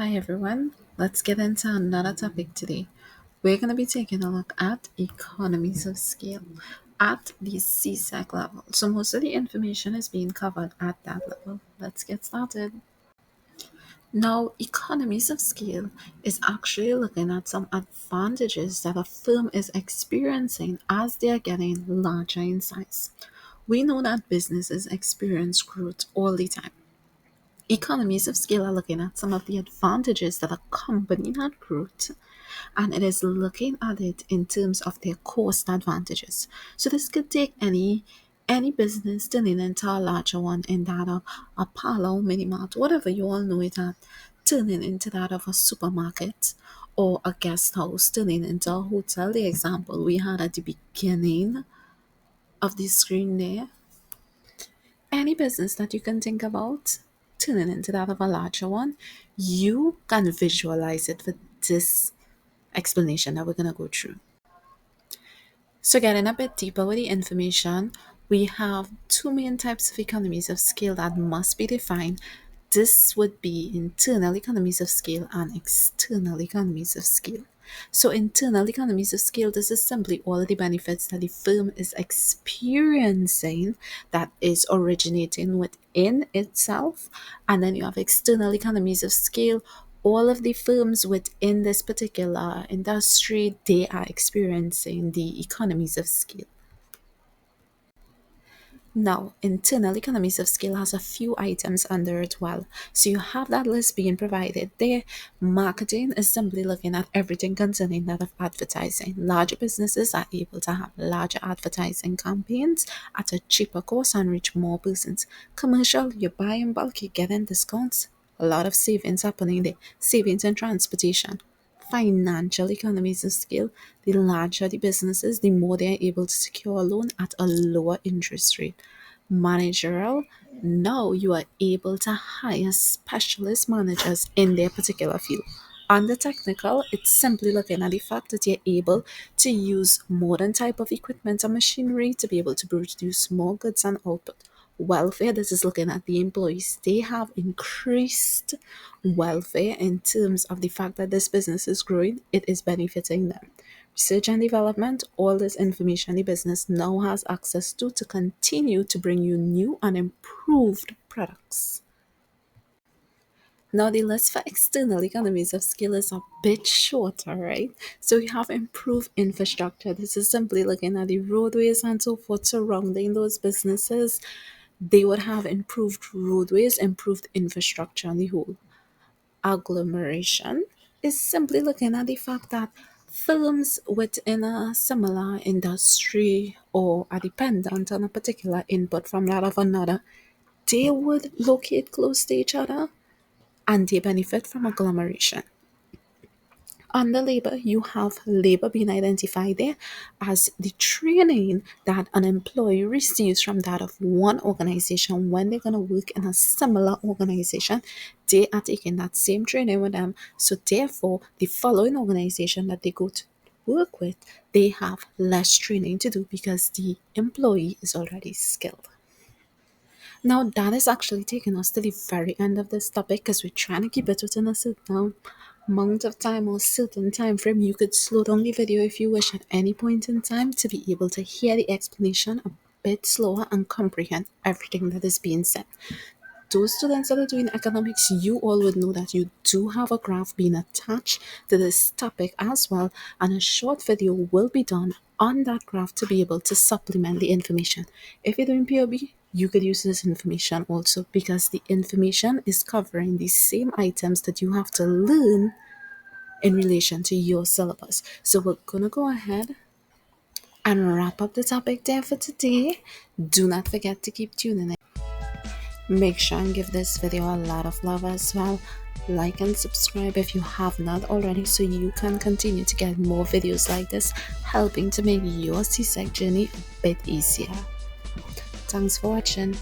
Hi everyone, let's get into another topic today. We're going to be taking a look at economies of scale at the CSEC level. So most of the information is being covered at that level. Let's get started. Now, economies of scale is actually looking at some advantages that a firm is experiencing as they are getting larger in size. We know that businesses experience growth all the time. Economies of scale are looking at some of the advantages that accompany that growth, and it is looking at it in terms of their cost advantages. So this could take any business turning into a larger one in that of a parlor, mini mart, whatever you all know it at, turning into that of a supermarket or a guest house, turning into a hotel. The example we had at the beginning of the screen there. Any business that you can think about turning into that of a larger one, you can visualize it with this explanation that we're going to go through. So, getting a bit deeper with the information, we have two main types of economies of scale that must be defined. This would be internal economies of scale and external economies of scale. So, internal economies of scale, this is simply all of the benefits that the firm is experiencing that is originating within itself. And then you have external economies of scale. All of the firms within this particular industry, they are experiencing the economies of scale. Now, internal economies of scale has a few items under it well. So you have that list being provided there. Marketing is simply looking at everything concerning that of advertising. Larger businesses are able to have larger advertising campaigns at a cheaper cost and reach more persons. Commercial, you buy in bulk, you get in discounts. A lot of savings happening there. Savings in transportation. Financial economies of scale, the larger the businesses, the more they are able to secure a loan at a lower interest rate. Managerial, now you are able to hire specialist managers in their particular field. Under technical, it's simply looking at the fact that you're able to use modern type of equipment and machinery to be able to produce more goods and output. Welfare, this is looking at the employees. They have increased welfare in terms of the fact that this business is growing, it is benefiting them. Research and development, all this information the business now has access to continue to bring you new and improved products. Now, the list for external economies of scale is a bit shorter, right? So, you have improved infrastructure. This is simply looking at the roadways and so forth surrounding those businesses. They would have improved roadways, improved infrastructure on the whole. Agglomeration is simply looking at the fact that firms within a similar industry or are dependent on a particular input from that of another, they would locate close to each other and they benefit from agglomeration. Under labor, you have labor being identified there as the training that an employee receives from that of one organization when they're going to work in a similar organization. They are taking that same training with them. So, therefore, the following organization that they go to work with, they have less training to do because the employee is already skilled. Now, that is actually taking us to the very end of this topic because we're trying to keep it within a certain amount of time or certain time frame. You could slow down the video if you wish at any point in time to be able to hear the explanation a bit slower and comprehend everything that is being said. Those students that are doing economics, you all would know that you do have a graph being attached to this topic as well, and a short video will be done on that graph to be able to supplement the information. If you're doing POB, you could use this information also because the information is covering the same items that you have to learn in relation to your syllabus. So we're gonna go ahead and wrap up the topic there for today. Do not forget to keep tuning in. Make sure and give this video a lot of love as well. Like and subscribe if you have not already so you can continue to get more videos like this, helping to make your CSEC journey a bit easier. Thanks for watching.